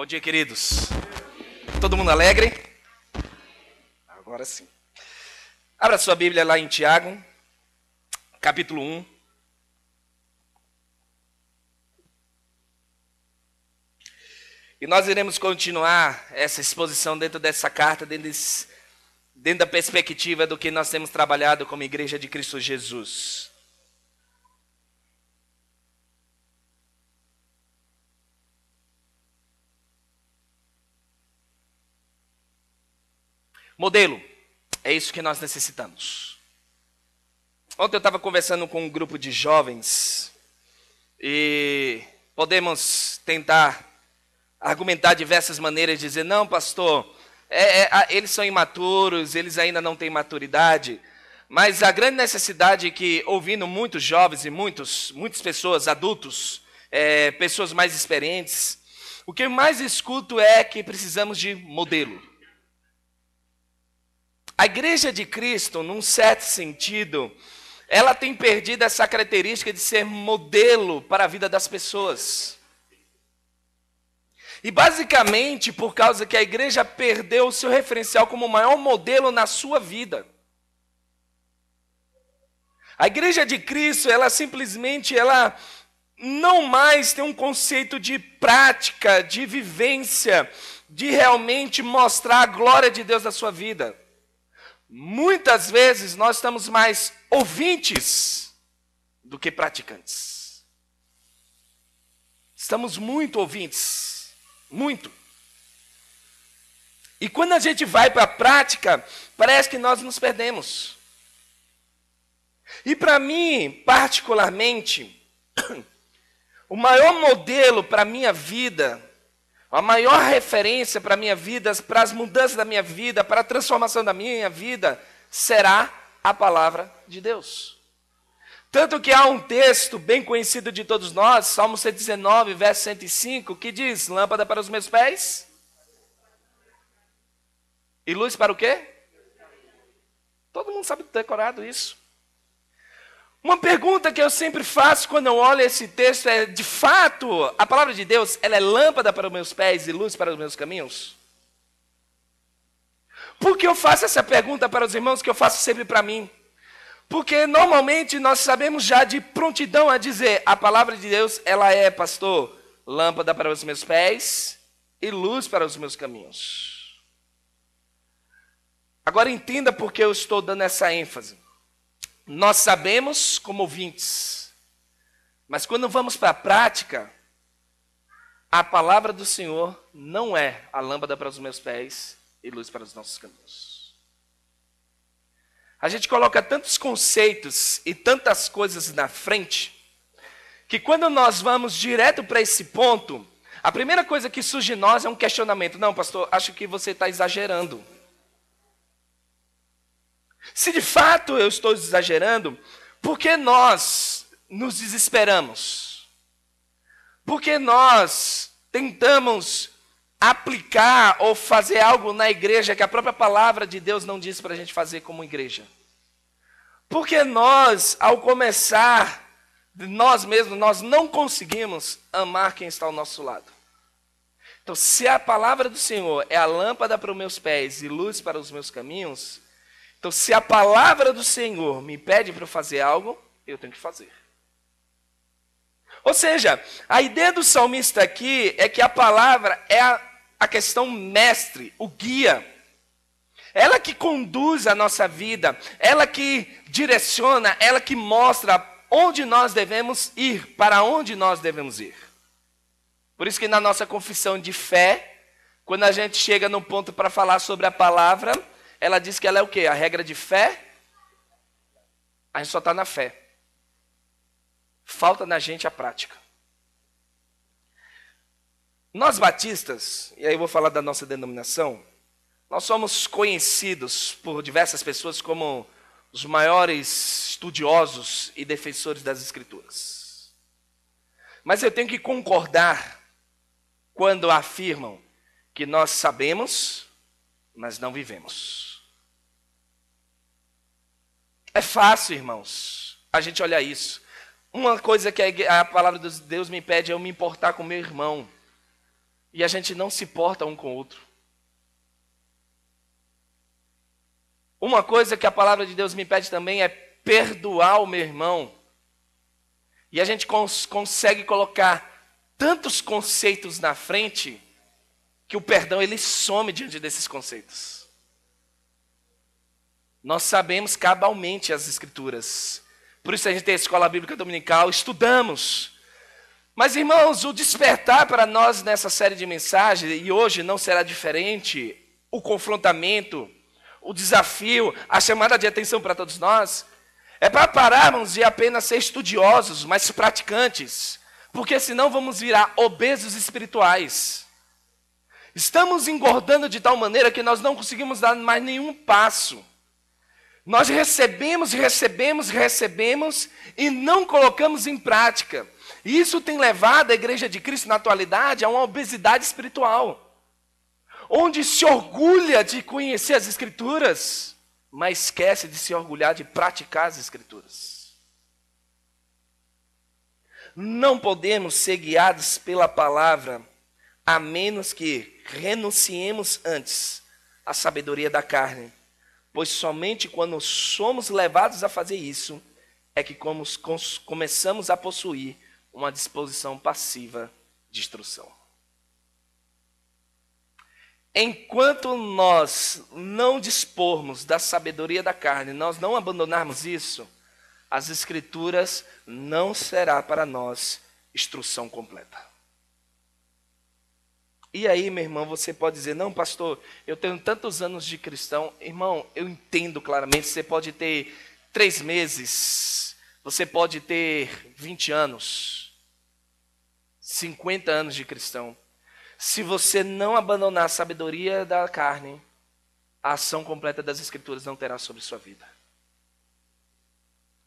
Bom dia, queridos. Todo mundo alegre? Agora sim. Abra sua Bíblia lá em Tiago, capítulo 1. E nós iremos continuar essa exposição dentro dessa carta, dentro da perspectiva do que nós temos trabalhado como Igreja de Cristo Jesus. Modelo, é isso que nós necessitamos. Ontem eu estava conversando com um grupo de jovens e podemos tentar argumentar diversas maneiras, dizer, não, pastor, eles são imaturos, eles ainda não têm maturidade, mas a grande necessidade é que, ouvindo muitos jovens e muitas pessoas, adultos, pessoas mais experientes, o que eu mais escuto é que precisamos de modelo. A Igreja de Cristo, num certo sentido, ela tem perdido essa característica de ser modelo para a vida das pessoas. E basicamente por causa que a igreja perdeu o seu referencial como o maior modelo na sua vida. A Igreja de Cristo, ela não mais tem um conceito de prática, de vivência, de realmente mostrar a glória de Deus na sua vida. Muitas vezes nós estamos mais ouvintes do que praticantes. Estamos muito ouvintes, muito. E quando a gente vai para a prática, parece que nós nos perdemos. E para mim, particularmente, o maior modelo para a minha vida, a maior referência para a minha vida, para as mudanças da minha vida, para a transformação da minha vida, será a palavra de Deus. Tanto que há um texto bem conhecido de todos nós, Salmo 119, verso 105, que diz, lâmpada para os meus pés e luz para o quê? Todo mundo sabe decorado isso. Uma pergunta que eu sempre faço quando eu olho esse texto é, de fato, a palavra de Deus, ela é lâmpada para os meus pés e luz para os meus caminhos? Por que eu faço essa pergunta para os irmãos que eu faço sempre para mim? Porque normalmente nós sabemos já de prontidão a dizer, a palavra de Deus, ela é, pastor, lâmpada para os meus pés e luz para os meus caminhos. Agora entenda por que eu estou dando essa ênfase. Nós sabemos como ouvintes, mas quando vamos para a prática, a palavra do Senhor não é a lâmpada para os meus pés e luz para os nossos caminhos. A gente coloca tantos conceitos e tantas coisas na frente, que quando nós vamos direto para esse ponto, a primeira coisa que surge em nós é um questionamento. Não, pastor, acho que você está exagerando. Se de fato eu estou exagerando, por que nós nos desesperamos? Por que nós tentamos aplicar ou fazer algo na igreja que a própria palavra de Deus não diz para a gente fazer como igreja? Porque nós, ao começar, nós mesmos, nós não conseguimos amar quem está ao nosso lado. Então, se a palavra do Senhor é a lâmpada para os meus pés e luz para os meus caminhos, então, se a palavra do Senhor me pede para fazer algo, eu tenho que fazer. Ou seja, a ideia do salmista aqui é que a palavra é a questão mestre, o guia. Ela que conduz a nossa vida, ela que direciona, ela que mostra onde nós devemos ir, para onde nós devemos ir. Por isso que na nossa confissão de fé, quando a gente chega no ponto para falar sobre a palavra, ela diz que ela é o quê? A regra de fé? A gente só está na fé. Falta na gente a prática. Nós batistas, e aí eu vou falar da nossa denominação, nós somos conhecidos por diversas pessoas como os maiores estudiosos e defensores das Escrituras. Mas eu tenho que concordar quando afirmam que nós sabemos, mas não vivemos. É fácil, irmãos, a gente olhar isso. Uma coisa que a palavra de Deus me pede é eu me importar com meu irmão. e a gente não se porta um com o outro. Uma coisa que a palavra de Deus me pede também é perdoar o meu irmão. E a gente consegue colocar tantos conceitos na frente que o perdão ele some diante desses conceitos. Nós sabemos cabalmente as Escrituras. Por isso a gente tem a escola bíblica dominical, estudamos. Mas, irmãos, o despertar para nós nessa série de mensagens, e hoje não será diferente, o confrontamento, o desafio, a chamada de atenção para todos nós, é para pararmos de apenas ser estudiosos, mas praticantes, porque senão vamos virar obesos espirituais. Estamos engordando de tal maneira que nós não conseguimos dar mais nenhum passo. Nós recebemos e não colocamos em prática. E isso tem levado a Igreja de Cristo na atualidade a uma obesidade espiritual, onde se orgulha de conhecer as Escrituras, mas esquece de se orgulhar de praticar as Escrituras. Não podemos ser guiados pela palavra, a menos que renunciemos antes à sabedoria da carne, pois somente quando somos levados a fazer isso, é que começamos a possuir uma disposição passiva de instrução. Enquanto nós não dispormos da sabedoria da carne, nós não abandonarmos isso, as Escrituras não será para nós instrução completa. E aí, meu irmão, você pode dizer, não, pastor, eu tenho tantos anos de cristão. Irmão, eu entendo claramente, você pode ter 3 meses, você pode ter 20 anos, 50 anos de cristão. Se você não abandonar a sabedoria da carne, a ação completa das Escrituras não terá sobre sua vida.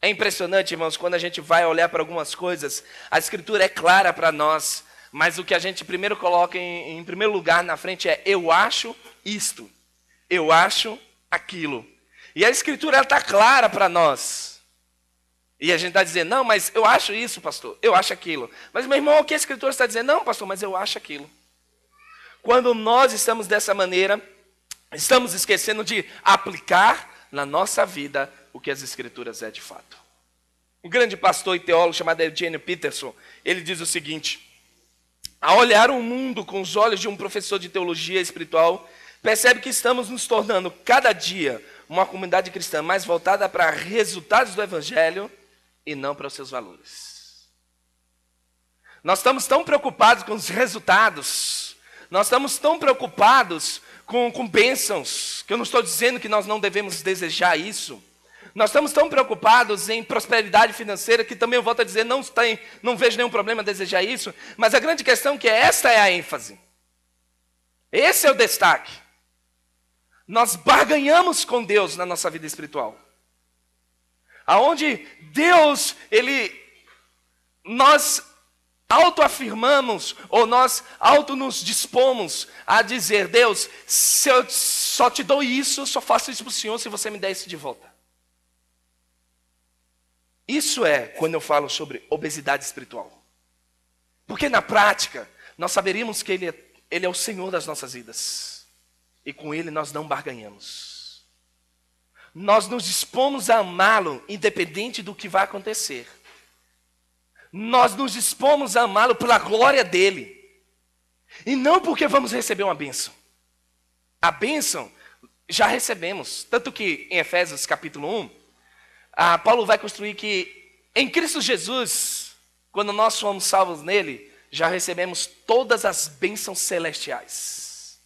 É impressionante, irmãos, quando a gente vai olhar para algumas coisas, a Escritura é clara para nós, mas o que a gente primeiro coloca em primeiro lugar na frente é eu acho isto, eu acho aquilo. E a Escritura está clara para nós. E a gente está dizendo, não, mas eu acho isso, pastor, eu acho aquilo. Mas, meu irmão, o que a Escritura está dizendo? Não, pastor, mas eu acho aquilo. Quando nós estamos dessa maneira, estamos esquecendo de aplicar na nossa vida o que as Escrituras é de fato. Um grande pastor e teólogo chamado Eugene Peterson, ele diz o seguinte: ao olhar o mundo com os olhos de um professor de teologia espiritual, percebe que estamos nos tornando cada dia uma comunidade cristã mais voltada para resultados do Evangelho e não para os seus valores. Nós estamos tão preocupados com os resultados, nós estamos tão preocupados com bênçãos, que eu não estou dizendo que nós não devemos desejar isso. Nós estamos tão preocupados em prosperidade financeira, que também eu volto a dizer, não vejo nenhum problema desejar isso, mas a grande questão é que esta é a ênfase. Esse é o destaque. Nós barganhamos com Deus na nossa vida espiritual. Aonde Deus, nós autoafirmamos, ou nós nos dispomos a dizer, Deus, se eu só te dou isso, eu só faço isso para o Senhor se você me der isso de volta. Isso é quando eu falo sobre obesidade espiritual. Porque na prática, nós saberíamos que Ele é o Senhor das nossas vidas. E com Ele nós não barganhamos. Nós nos dispomos a amá-lo, independente do que vai acontecer. Nós nos dispomos a amá-lo pela glória dEle. E não porque vamos receber uma bênção. A bênção já recebemos. Tanto que em Efésios capítulo 1, Paulo vai construir que em Cristo Jesus, quando nós fomos salvos nele, já recebemos todas as bênçãos celestiais.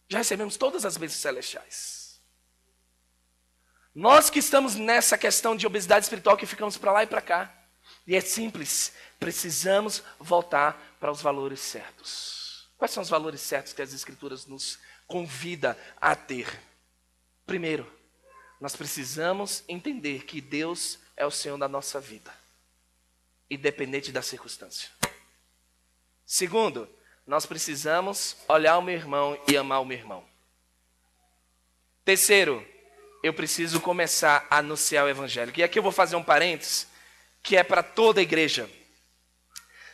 Já recebemos todas as bênçãos celestiais. Nós que estamos nessa questão de obesidade espiritual, que ficamos para lá e para cá. E é simples, precisamos voltar para os valores certos. Quais são os valores certos que as Escrituras nos convidam a ter? Primeiro, nós precisamos entender que Deus é o Senhor da nossa vida, independente da circunstância. Segundo, nós precisamos olhar o meu irmão e amar o meu irmão. Terceiro, eu preciso começar a anunciar o Evangelho. E aqui eu vou fazer um parênteses, que é para toda a igreja.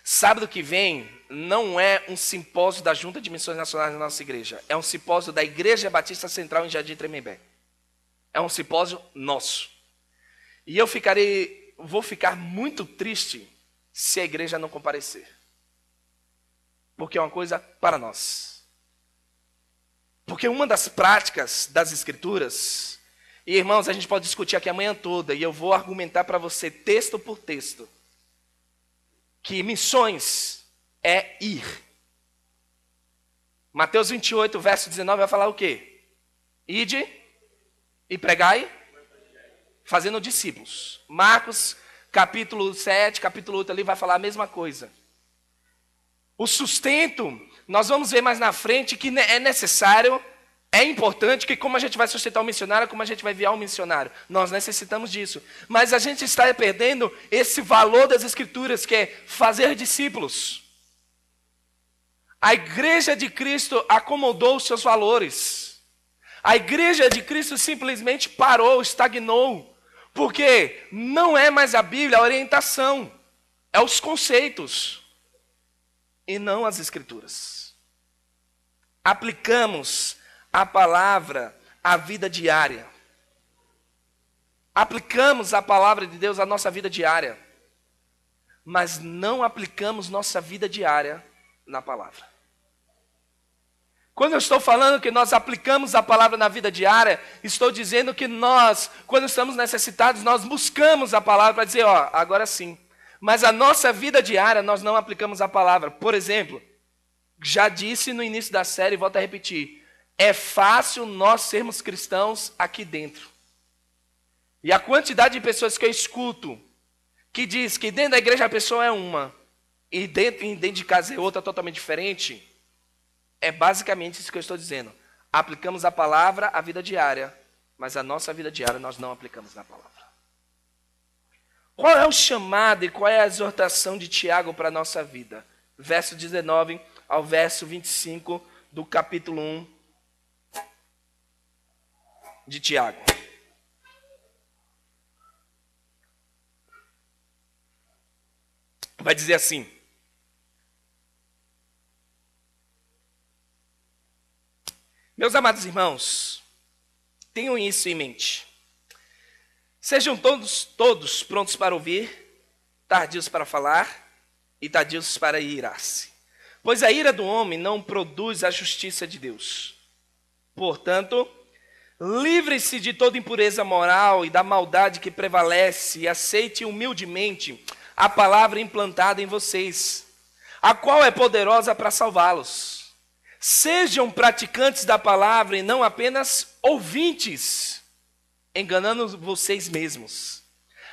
Sábado que vem não é um simpósio da Junta de Missões Nacionais da nossa igreja. É um simpósio da Igreja Batista Central em Jardim Tremembé. É um simpósio nosso. E vou ficar muito triste se a igreja não comparecer. Porque é uma coisa para nós. Porque uma das práticas das Escrituras, e irmãos, a gente pode discutir aqui a manhã toda, e eu vou argumentar para você texto por texto, que missões é ir. Mateus 28, verso 19, vai falar o quê? Ide e pregai, fazendo discípulos. Marcos, capítulo 7, capítulo 8, ali vai falar a mesma coisa. O sustento, nós vamos ver mais na frente que é necessário, é importante, que como a gente vai sustentar um missionário, como a gente vai enviar um missionário. Nós necessitamos disso. Mas a gente está perdendo esse valor das Escrituras, que é fazer discípulos. A igreja de Cristo acomodou os seus valores. A igreja de Cristo simplesmente parou, estagnou. Porque não é mais a Bíblia a orientação, é os conceitos e não as Escrituras. Aplicamos a palavra à vida diária. Aplicamos a palavra de Deus à nossa vida diária, mas não aplicamos nossa vida diária na palavra. Quando eu estou falando que nós aplicamos a palavra na vida diária, estou dizendo que nós, quando estamos necessitados, nós buscamos a palavra para dizer, ó, agora sim. Mas a nossa vida diária, nós não aplicamos a palavra. Por exemplo, já disse no início da série, volto a repetir, é fácil nós sermos cristãos aqui dentro. E a quantidade de pessoas que eu escuto, que diz que dentro da igreja a pessoa é uma, e dentro de casa é outra totalmente diferente, é basicamente isso que eu estou dizendo. Aplicamos a palavra à vida diária, mas a nossa vida diária nós não aplicamos na palavra. Qual é o chamado e qual é a exortação de Tiago para a nossa vida? Verso 19 ao verso 25 do capítulo 1 de Tiago. Vai dizer assim: meus amados irmãos, tenham isso em mente. Sejam todos prontos para ouvir, tardios para falar e tardios para irar-se. Pois a ira do homem não produz a justiça de Deus. Portanto, livre-se de toda impureza moral e da maldade que prevalece e aceite humildemente a palavra implantada em vocês, a qual é poderosa para salvá-los. Sejam praticantes da palavra e não apenas ouvintes, enganando vocês mesmos.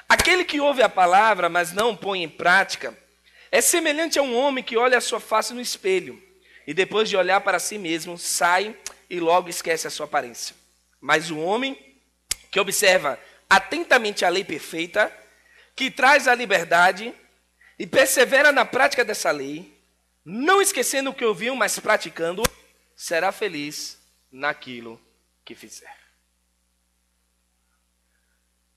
Aquele que ouve a palavra, mas não põe em prática, é semelhante a um homem que olha a sua face no espelho e depois de olhar para si mesmo, sai e logo esquece a sua aparência. Mas o homem que observa atentamente a lei perfeita, que traz a liberdade e persevera na prática dessa lei, não esquecendo o que ouviu, mas praticando, será feliz naquilo que fizer.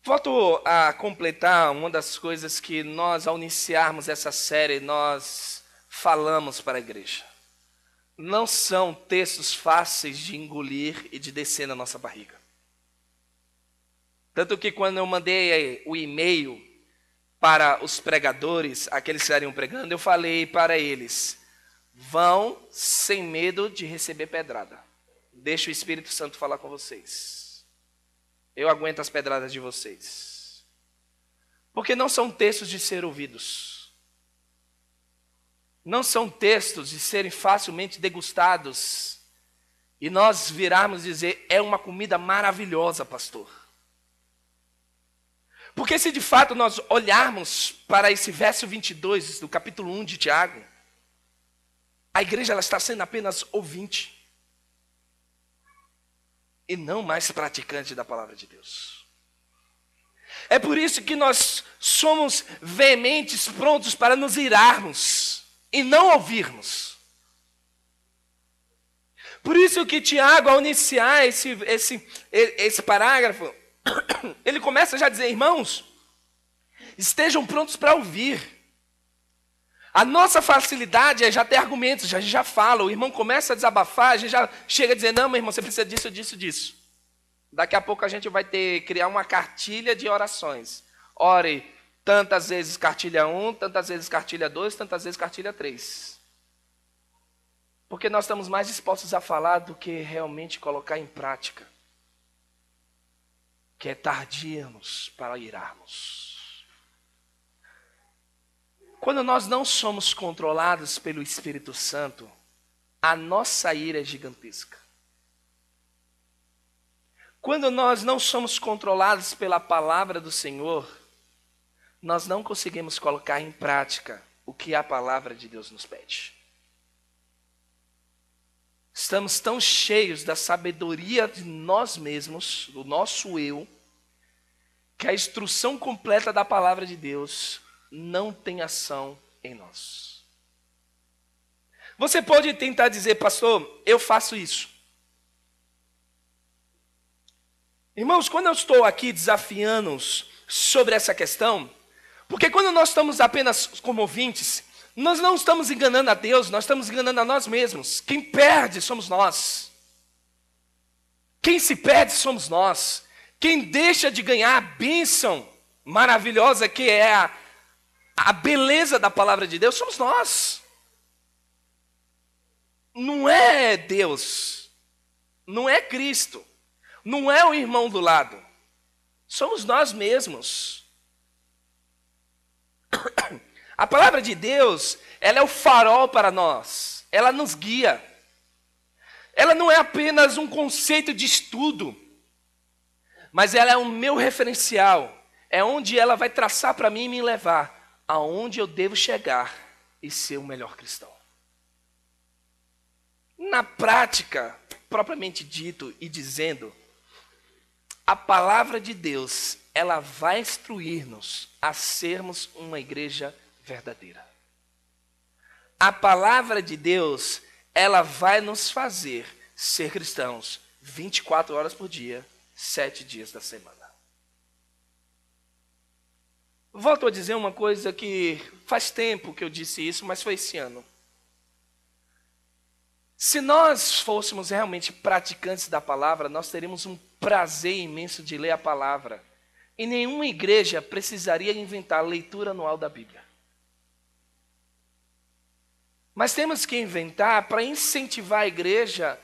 Volto a completar uma das coisas que nós, ao iniciarmos essa série, nós falamos para a igreja. Não são textos fáceis de engolir e de descer na nossa barriga. Tanto que quando eu mandei o e-mail para os pregadores, aqueles que estariam pregando, eu falei para eles: vão sem medo de receber pedrada. Deixa o Espírito Santo falar com vocês. Eu aguento as pedradas de vocês. Porque não são textos de ser ouvidos. Não são textos de serem facilmente degustados. E nós virarmos dizer, é uma comida maravilhosa, pastor. Porque se de fato nós olharmos para esse verso 22 do capítulo 1 de Tiago, a igreja ela está sendo apenas ouvinte. E não mais praticante da palavra de Deus. É por isso que nós somos veementes, prontos para nos irarmos e não ouvirmos. Por isso que Tiago, ao iniciar esse parágrafo, ele começa já a dizer, irmãos, estejam prontos para ouvir. A nossa facilidade é já ter argumentos, a gente já fala, o irmão começa a desabafar, a gente já chega a dizer, não, meu irmão, você precisa disso, disso, disso. Daqui a pouco a gente vai criar uma cartilha de orações. Ore tantas vezes cartilha 1, tantas vezes cartilha 2, tantas vezes cartilha 3. Porque nós estamos mais dispostos a falar do que realmente colocar em prática. Que é tardiarmos para irarmos. Quando nós não somos controlados pelo Espírito Santo, a nossa ira é gigantesca. Quando nós não somos controlados pela palavra do Senhor, nós não conseguimos colocar em prática o que a palavra de Deus nos pede. Estamos tão cheios da sabedoria de nós mesmos, do nosso eu, que a instrução completa da palavra de Deus não tem ação em nós. Você pode tentar dizer, pastor, eu faço isso. Irmãos, quando eu estou aqui desafiando-os sobre essa questão, porque quando nós estamos apenas como ouvintes, nós não estamos enganando a Deus, nós estamos enganando a nós mesmos. Quem perde somos nós. Quem se perde somos nós. Quem deixa de ganhar a bênção maravilhosa que é a beleza da palavra de Deus, somos nós. Não é Deus, não é Cristo, não é o irmão do lado, somos nós mesmos. A palavra de Deus, ela é o farol para nós, ela nos guia. Ela não é apenas um conceito de estudo, mas ela é o meu referencial, é onde ela vai traçar para mim e me levar aonde eu devo chegar e ser o melhor cristão. Na prática, propriamente dito e dizendo, a palavra de Deus, ela vai instruir-nos a sermos uma igreja verdadeira. A palavra de Deus, ela vai nos fazer ser cristãos 24 horas por dia, 7 dias da semana. Volto a dizer uma coisa que faz tempo que eu disse isso, mas foi esse ano. Se nós fôssemos realmente praticantes da palavra, nós teríamos um prazer imenso de ler a palavra. E nenhuma igreja precisaria inventar a leitura anual da Bíblia. Mas temos que inventar para incentivar a igreja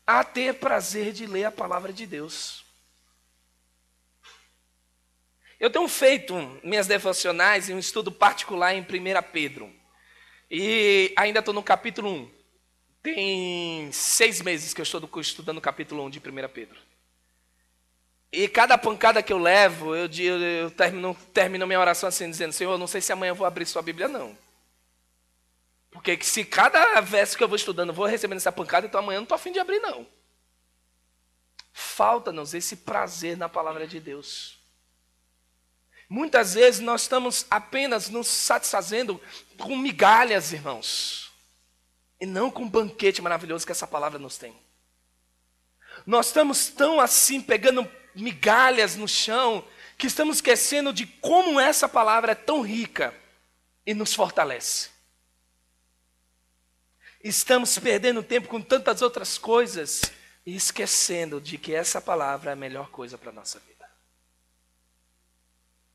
a ter prazer de ler a palavra de Deus. Eu tenho feito minhas devocionais em um estudo particular em 1 Pedro. E ainda estou no capítulo 1. Tem 6 meses que eu estou estudando o capítulo 1 de 1 Pedro. E cada pancada que eu levo, eu termino minha oração assim, dizendo, Senhor, eu não sei se amanhã eu vou abrir sua Bíblia, não. Porque se cada verso que eu vou estudando eu vou recebendo essa pancada, então amanhã eu não estou a fim de abrir, não. Falta-nos esse prazer na palavra de Deus. Muitas vezes nós estamos apenas nos satisfazendo com migalhas, irmãos. E não com o banquete maravilhoso que essa palavra nos tem. Nós estamos tão assim, pegando migalhas no chão, que estamos esquecendo de como essa palavra é tão rica e nos fortalece. Estamos perdendo tempo com tantas outras coisas e esquecendo de que essa palavra é a melhor coisa para a nossa vida.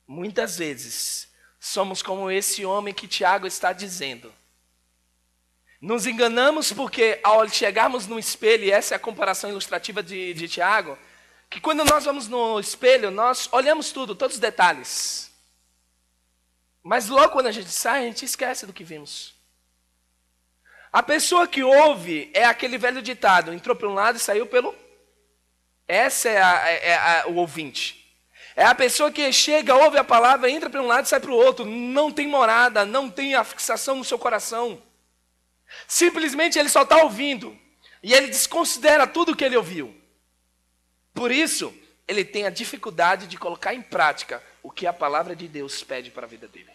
Muitas vezes, somos como esse homem que Tiago está dizendo. Nos enganamos porque ao chegarmos no espelho, e essa é a comparação ilustrativa de Tiago, que quando nós vamos no espelho, nós olhamos tudo, todos os detalhes. Mas logo quando a gente sai, a gente esquece do que vimos. A pessoa que ouve é aquele velho ditado, entrou para um lado e saiu pelo... Essa é o ouvinte. É a pessoa que chega, ouve a palavra, entra para um lado e sai para o outro. Não tem morada, não tem a fixação no seu coração. Simplesmente ele só está ouvindo. E ele desconsidera tudo o que ele ouviu. Por isso, ele tem a dificuldade de colocar em prática o que a palavra de Deus pede para a vida dele.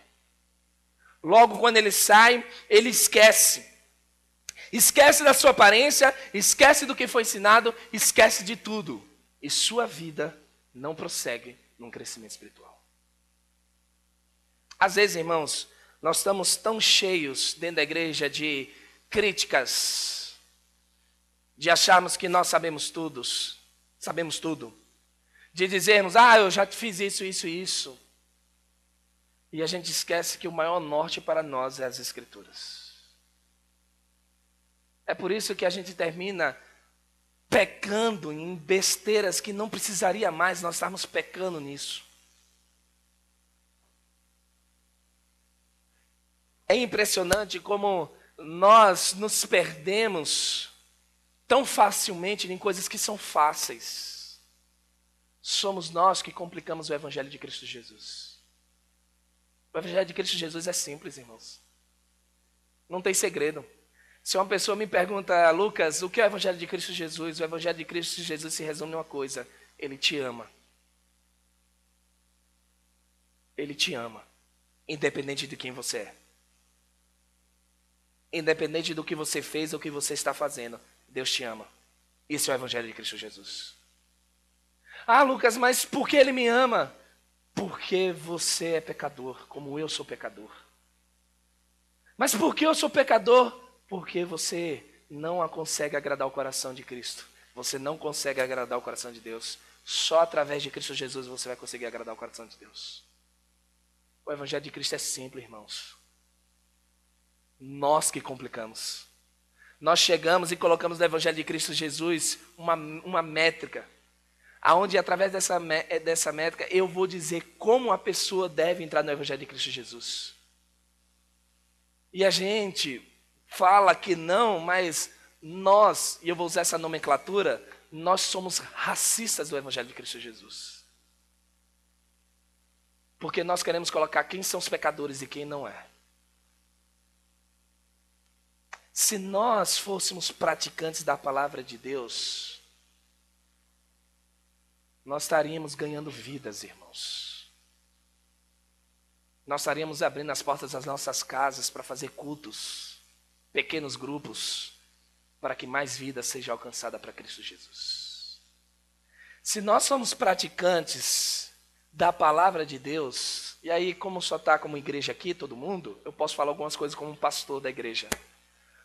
Logo, quando ele sai, ele esquece. Esquece da sua aparência, esquece do que foi ensinado, esquece de tudo. E sua vida não prossegue num crescimento espiritual. Às vezes, irmãos, Nós estamos tão cheios dentro da igreja de críticas, de acharmos que nós sabemos tudo, de dizermos, eu já fiz isso, isso e isso. E a gente esquece que o maior norte para nós é as Escrituras. É por isso que a gente termina pecando em besteiras que não precisaria mais nós estarmos pecando nisso. É impressionante como nós nos perdemos tão facilmente em coisas que são fáceis. Somos nós que complicamos o Evangelho de Cristo Jesus. O Evangelho de Cristo Jesus é simples, irmãos. Não tem segredo. Se uma pessoa me pergunta, Lucas, o que é o Evangelho de Cristo Jesus? O Evangelho de Cristo Jesus se resume em uma coisa: Ele te ama. Ele te ama, independente de quem você é. Independente do que você fez ou o que você está fazendo, Deus te ama. Isso é o Evangelho de Cristo Jesus. Lucas, mas por que Ele me ama? Porque você é pecador, como eu sou pecador. Mas por que eu sou pecador? Porque você não consegue agradar o coração de Cristo. Você não consegue agradar o coração de Deus. Só através de Cristo Jesus você vai conseguir agradar o coração de Deus. O Evangelho de Cristo é simples, irmãos. Nós que complicamos. Nós chegamos e colocamos no Evangelho de Cristo Jesus uma métrica, aonde através dessa métrica eu vou dizer como a pessoa deve entrar no Evangelho de Cristo Jesus. E a gente fala que não, mas nós, e eu vou usar essa nomenclatura, nós somos racistas do Evangelho de Cristo Jesus. Porque nós queremos colocar quem são os pecadores e quem não é. Se nós fôssemos praticantes da palavra de Deus, nós estaríamos ganhando vidas, irmãos. Nós estaríamos abrindo as portas das nossas casas para fazer cultos, pequenos grupos, para que mais vida seja alcançada para Cristo Jesus. Se nós somos praticantes da palavra de Deus, e aí como só está como igreja aqui, todo mundo, eu posso falar algumas coisas como um pastor da igreja.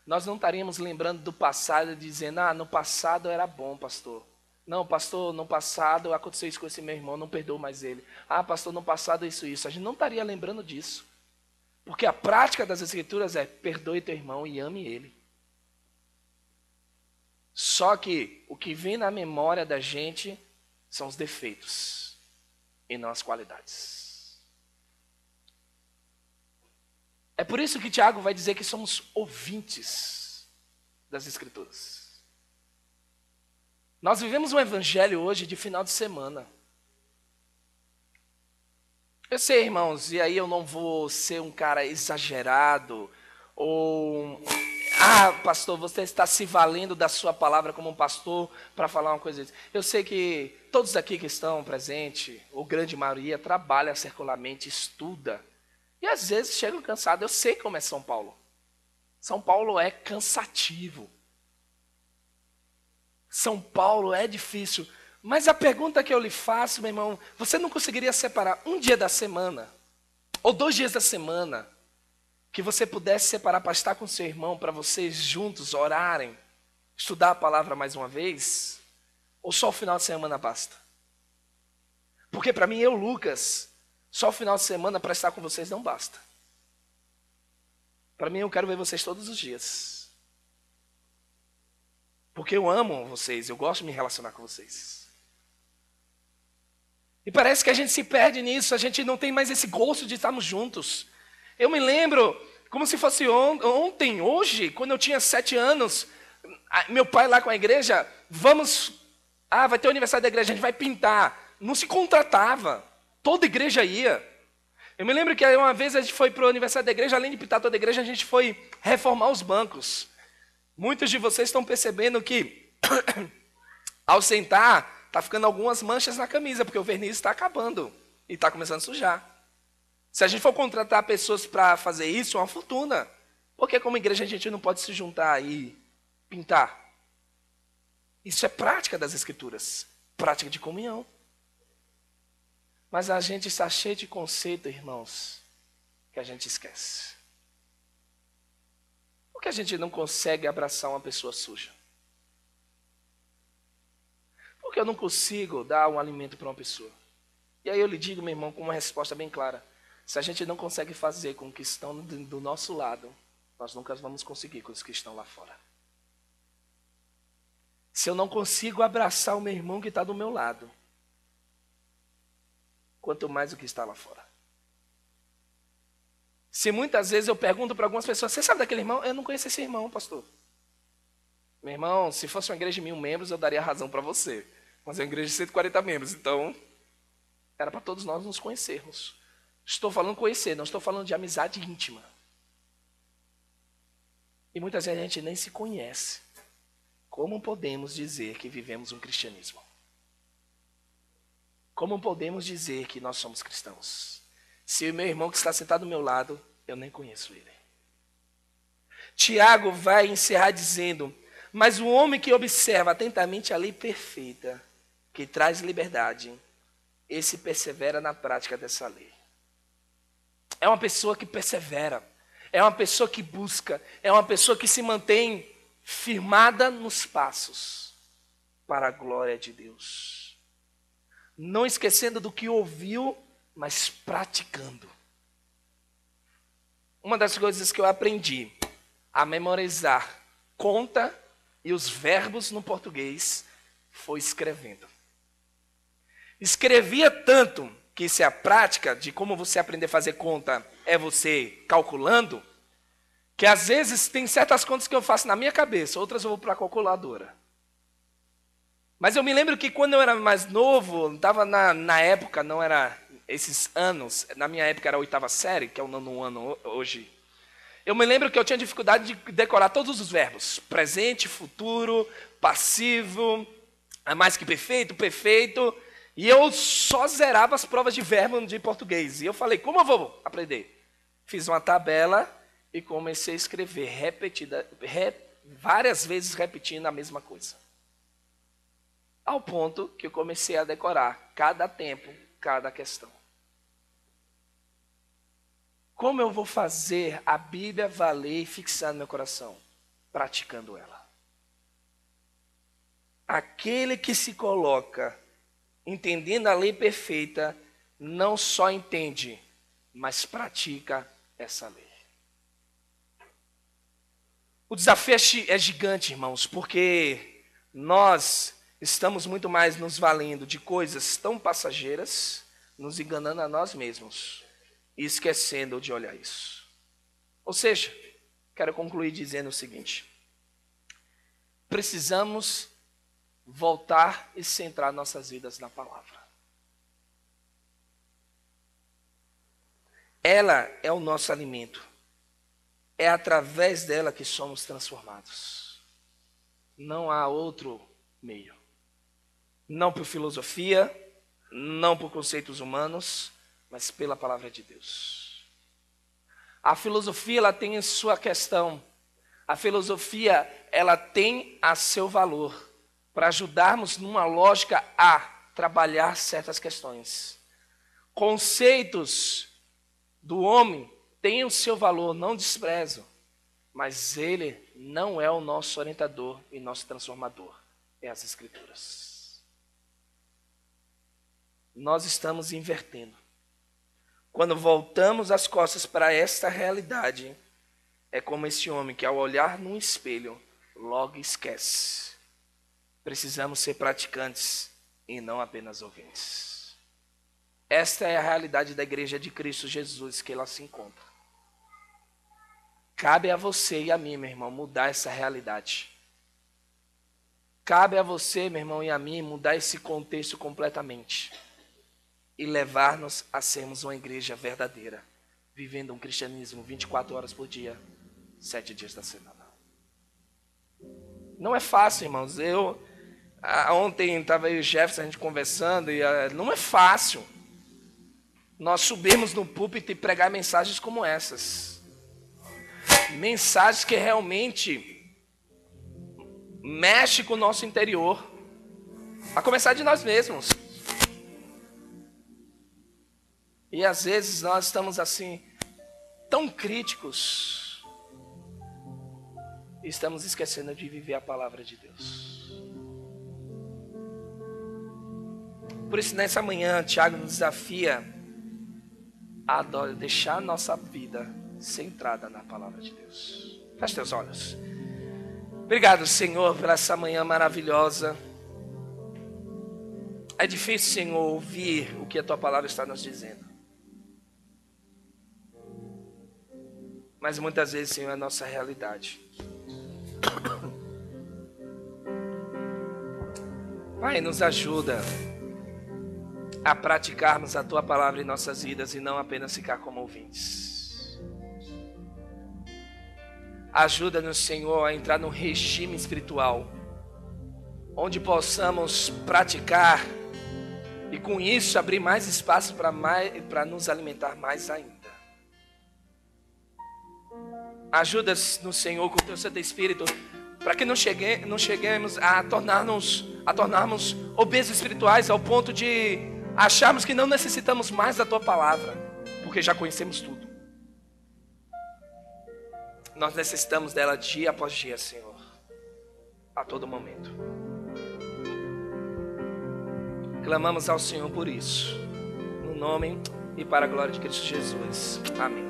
Nós não estaríamos lembrando do passado e dizendo, no passado era bom, pastor. Não, pastor, no passado aconteceu isso com esse meu irmão, não perdoo mais ele. Pastor, no passado isso. A gente não estaria lembrando disso. Porque a prática das Escrituras é, perdoe teu irmão e ame ele. Só que o que vem na memória da gente são os defeitos e não as qualidades. É por isso que Tiago vai dizer que somos ouvintes das Escrituras. Nós vivemos um evangelho hoje de final de semana. Eu sei, irmãos, e aí eu não vou ser um cara exagerado, ou... pastor, você está se valendo da sua palavra como um pastor para falar uma coisa. Eu sei que todos aqui que estão presentes, ou grande maioria, trabalha circularmente, estuda. E às vezes chegam cansados. Eu sei como é São Paulo. São Paulo é cansativo. São Paulo é difícil. Mas a pergunta que eu lhe faço, meu irmão, você não conseguiria separar um dia da semana, ou 2 dias da semana, que você pudesse separar para estar com seu irmão, para vocês juntos orarem, estudar a palavra mais uma vez? Ou só o final de semana basta? Porque para mim, Lucas, só o final de semana para estar com vocês não basta. Para mim, eu quero ver vocês todos os dias. Porque eu amo vocês, eu gosto de me relacionar com vocês. E parece que a gente se perde nisso, a gente não tem mais esse gosto de estarmos juntos. Eu me lembro, como se fosse ontem, hoje, quando eu tinha 7 anos, meu pai lá com a igreja, vai ter o aniversário da igreja, a gente vai pintar. Não se contratava. Toda igreja ia. Eu me lembro que uma vez a gente foi para o aniversário da igreja, além de pintar toda a igreja, a gente foi reformar os bancos. Muitos de vocês estão percebendo que, ao sentar, está ficando algumas manchas na camisa, porque o verniz está acabando e está começando a sujar. Se a gente for contratar pessoas para fazer isso, é uma fortuna. Porque como igreja a gente não pode se juntar e pintar. Isso é prática das Escrituras, prática de comunhão. Mas a gente está cheio de conceito, irmãos, que a gente esquece? Por que a gente não consegue abraçar uma pessoa suja? Por que eu não consigo dar um alimento para uma pessoa? E aí eu lhe digo, meu irmão, com uma resposta bem clara. Se a gente não consegue fazer com os que estão do nosso lado, nós nunca vamos conseguir com os que estão lá fora. Se eu não consigo abraçar o meu irmão que está do meu lado, quanto mais o que está lá fora. Se muitas vezes eu pergunto para algumas pessoas, você sabe daquele irmão? Eu não conheço esse irmão, pastor. Meu irmão, se fosse uma igreja de 1.000 membros, eu daria razão para você. Mas é uma igreja de 140 membros, então era para todos nós nos conhecermos. Estou falando conhecer, não estou falando de amizade íntima. E muitas vezes a gente nem se conhece. Como podemos dizer que vivemos um cristianismo? Como podemos dizer que nós somos cristãos? Se o meu irmão que está sentado do meu lado, eu nem conheço ele. Tiago vai encerrar dizendo: mas o homem que observa atentamente a lei perfeita, que traz liberdade, esse persevera na prática dessa lei. É uma pessoa que persevera, é uma pessoa que busca, é uma pessoa que se mantém firmada nos passos para a glória de Deus. Não esquecendo do que ouviu, mas praticando. Uma das coisas que eu aprendi a memorizar conta e os verbos no português foi escrevendo. Escrevia tanto que se a prática de como você aprender a fazer conta é você calculando, que às vezes tem certas contas que eu faço na minha cabeça, outras eu vou para a calculadora. Mas eu me lembro que quando eu era mais novo, estava na época, não era esses anos, na minha época era a 8ª série, que é o 9º ano hoje. Eu me lembro que eu tinha dificuldade de decorar todos os verbos. Presente, futuro, passivo, mais que perfeito, perfeito. E eu só zerava as provas de verbo de português. E eu falei, como eu vou aprender? Fiz uma tabela e comecei a escrever várias vezes repetindo a mesma coisa. Ao ponto que eu comecei a decorar cada tempo, cada questão. Como eu vou fazer a Bíblia valer e fixar no meu coração? Praticando ela. Aquele que se coloca entendendo a lei perfeita, não só entende, mas pratica essa lei. O desafio é gigante, irmãos, porque nós estamos muito mais nos valendo de coisas tão passageiras, nos enganando a nós mesmos e esquecendo de olhar isso. Ou seja, quero concluir dizendo o seguinte: precisamos voltar e centrar nossas vidas na palavra. Ela é o nosso alimento. É através dela que somos transformados. Não há outro meio. Não por filosofia, não por conceitos humanos, mas pela palavra de Deus. A filosofia, ela tem a sua questão. A filosofia, ela tem a seu valor para ajudarmos numa lógica a trabalhar certas questões. Conceitos do homem têm o seu valor, não desprezo, mas ele não é o nosso orientador e nosso transformador, é as Escrituras. Nós estamos invertendo. Quando voltamos as costas para esta realidade, é como esse homem que ao olhar num espelho, logo esquece. Precisamos ser praticantes e não apenas ouvintes. Esta é a realidade da igreja de Cristo Jesus que ela se encontra. Cabe a você e a mim, meu irmão, mudar essa realidade. Cabe a você, meu irmão, e a mim mudar esse contexto completamente e levar-nos a sermos uma igreja verdadeira, vivendo um cristianismo 24 horas por dia, 7 dias da semana. Não é fácil, irmãos. Ontem estava aí o Jefferson, a gente conversando, e não é fácil nós subirmos no púlpito e pregar mensagens como essas. Mensagens que realmente mexem com o nosso interior, a começar de nós mesmos. E às vezes nós estamos assim, tão críticos, e estamos esquecendo de viver a palavra de Deus. Por isso, nessa manhã, Tiago nos desafia a deixar a nossa vida centrada na palavra de Deus. Feche teus olhos. Obrigado, Senhor, por essa manhã maravilhosa. É difícil, Senhor, ouvir o que a Tua palavra está nos dizendo. Mas muitas vezes, Senhor, é a nossa realidade. Pai, nos ajuda a praticarmos a Tua palavra em nossas vidas e não apenas ficar como ouvintes. Ajuda-nos, Senhor, a entrar num regime espiritual, onde possamos praticar e com isso abrir mais espaço para nos alimentar mais ainda. Ajuda-nos, Senhor, com o Teu Santo Espírito, para que não cheguemos a tornarmos obesos espirituais ao ponto de acharmos que não necessitamos mais da Tua palavra, porque já conhecemos tudo. Nós necessitamos dela dia após dia, Senhor, a todo momento. Clamamos ao Senhor por isso, no nome e para a glória de Cristo Jesus. Amém.